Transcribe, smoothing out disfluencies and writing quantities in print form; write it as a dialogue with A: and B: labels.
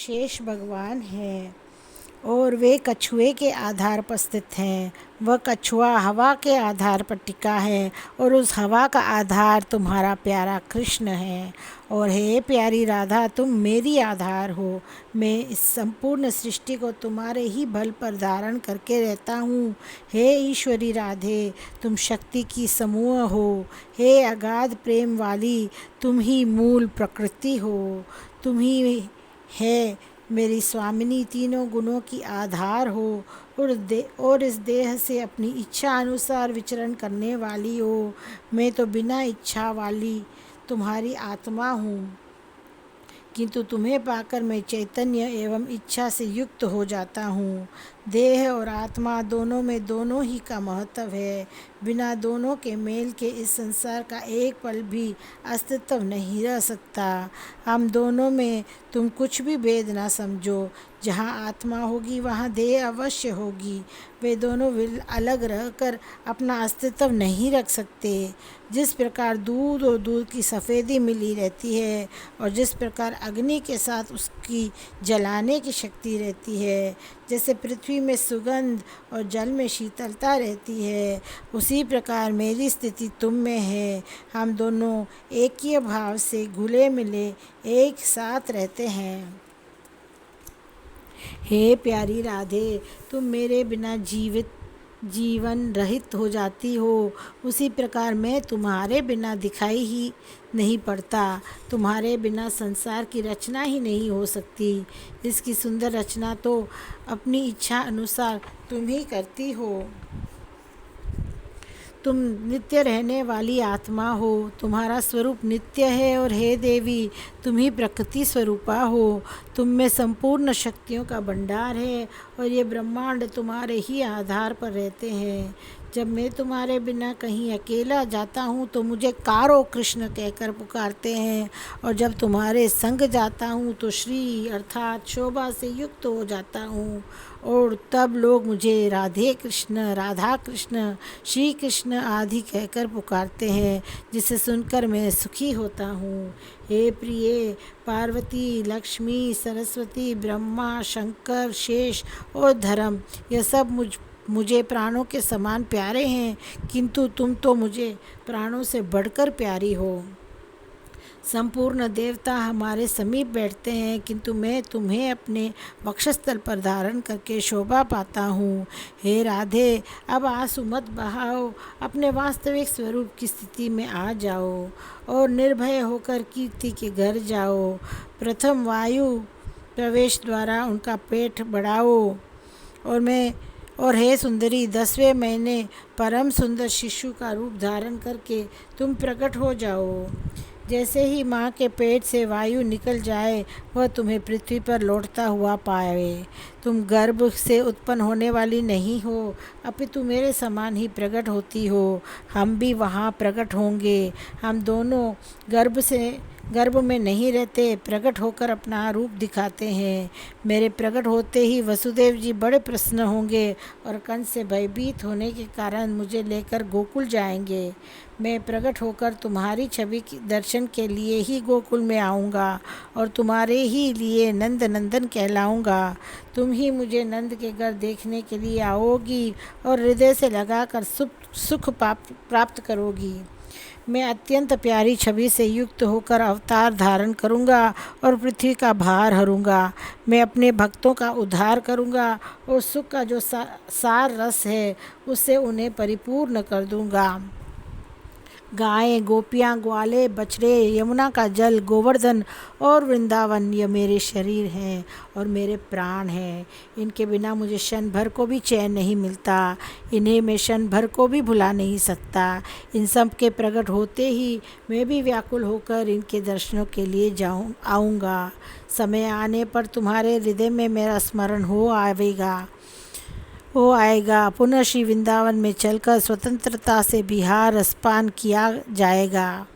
A: शेष भगवान हैं और वे कछुए के आधार पर स्थित हैं। वह कछुआ हवा के आधार पर टिका है और उस हवा का आधार तुम्हारा प्यारा कृष्ण है। और हे प्यारी राधा, तुम मेरी आधार हो। मैं इस संपूर्ण सृष्टि को तुम्हारे ही बल पर धारण करके रहता हूँ। हे ईश्वरी राधे, तुम शक्ति की समूह हो। हे अगाध प्रेम वाली, तुम ही मूल प्रकृति हो। तुम ही है मेरी स्वामिनी, तीनों गुणों की आधार हो और इस देह से अपनी इच्छा अनुसार विचरण करने वाली हो। मैं तो बिना इच्छा वाली तुम्हारी आत्मा हूँ, किंतु तुम्हें पाकर मैं चैतन्य एवं इच्छा से युक्त हो जाता हूँ। देह और आत्मा दोनों में दोनों ही का महत्व है। बिना दोनों के मेल के इस संसार का एक पल भी अस्तित्व नहीं रह सकता। हम दोनों में तुम कुछ भी भेद ना समझो। जहाँ आत्मा होगी वहाँ देह अवश्य होगी। वे दोनों अलग रहकर अपना अस्तित्व नहीं रख सकते। जिस प्रकार दूध और दूध की सफ़ेदी मिली रहती है और जिस प्रकार अग्नि के साथ उसकी जलाने की शक्ति रहती है, जैसे पृथ्वी में सुगंध और जल में शीतलता रहती है, उसी प्रकार मेरी स्थिति तुम में है। हम दोनों एकीय भाव से घुले मिले एक साथ रहते हैं। हे प्यारी राधे, तुम मेरे बिना जीवन रहित हो जाती हो। उसी प्रकार मैं तुम्हारे बिना दिखाई ही नहीं पड़ता। तुम्हारे बिना संसार की रचना ही नहीं हो सकती। इसकी सुंदर रचना तो अपनी इच्छा अनुसार तुम ही करती हो। तुम नित्य रहने वाली आत्मा हो। तुम्हारा स्वरूप नित्य है और हे देवी, तुम ही प्रकृति स्वरूपा हो। तुम में संपूर्ण शक्तियों का भंडार है और ये ब्रह्मांड तुम्हारे ही आधार पर रहते हैं। जब मैं तुम्हारे बिना कहीं अकेला जाता हूँ तो मुझे कारो कृष्ण कहकर पुकारते हैं, और जब तुम्हारे संग जाता हूँ तो श्री अर्थात शोभा से युक्त हो जाता हूँ, और तब लोग मुझे राधे कृष्ण, राधा कृष्ण, श्री कृष्ण आदि कहकर पुकारते हैं, जिसे सुनकर मैं सुखी होता हूँ। हे प्रिय, पार्वती, लक्ष्मी, सरस्वती, ब्रह्मा, शंकर, शेष और धर्म, यह सब मुझे प्राणों के समान प्यारे हैं, किंतु तुम तो मुझे प्राणों से बढ़कर प्यारी हो। संपूर्ण देवता हमारे समीप बैठते हैं, किंतु मैं तुम्हें अपने वक्षस्थल पर धारण करके शोभा पाता हूँ। हे राधे, अब आंसू मत बहाओ, अपने वास्तविक स्वरूप की स्थिति में आ जाओ और निर्भय होकर कीर्ति के घर जाओ। प्रथम वायु प्रवेश द्वारा उनका पेट बढ़ाओ और हे सुंदरी, 10वें महीने परम सुंदर शिशु का रूप धारण करके तुम प्रकट हो जाओ। जैसे ही माँ के पेट से वायु निकल जाए, वह तुम्हें पृथ्वी पर लौटता हुआ पाए। तुम गर्भ से उत्पन्न होने वाली नहीं हो, अपितु मेरे समान ही प्रकट होती हो। हम भी वहाँ प्रकट होंगे। हम दोनों गर्भ में नहीं रहते, प्रकट होकर अपना रूप दिखाते हैं। मेरे प्रकट होते ही वसुदेव जी बड़े प्रसन्न होंगे और कंस से भयभीत होने के कारण मुझे लेकर गोकुल जाएंगे। मैं प्रकट होकर तुम्हारी छवि के दर्शन के लिए ही गोकुल में आऊँगा और तुम्हारे ही लिए नंद नंदन कहलाऊँगा। तुम ही मुझे नंद के घर देखने के लिए आओगी और हृदय से लगाकर सुख प्राप्त करोगी। मैं अत्यंत प्यारी छवि से युक्त होकर अवतार धारण करूँगा और पृथ्वी का भार हरूँगा। मैं अपने भक्तों का उद्धार करूँगा और सुख का जो सार रस है उससे उन्हें परिपूर्ण कर दूँगा। गायें, गोपियाँ, ग्वाले, बछड़े, यमुना का जल, गोवर्धन और वृंदावन, ये मेरे शरीर हैं और मेरे प्राण हैं। इनके बिना मुझे क्षण भर को भी चैन नहीं मिलता। इन्हें मैं क्षण भर को भी भुला नहीं सकता। इन सब के प्रकट होते ही मैं भी व्याकुल होकर इनके दर्शनों के लिए आऊँगा। समय आने पर तुम्हारे हृदय में मेरा स्मरण हो आएगा। पुनः श्री वृंदावन में चलकर स्वतंत्रता से बिहार रसपान किया जाएगा।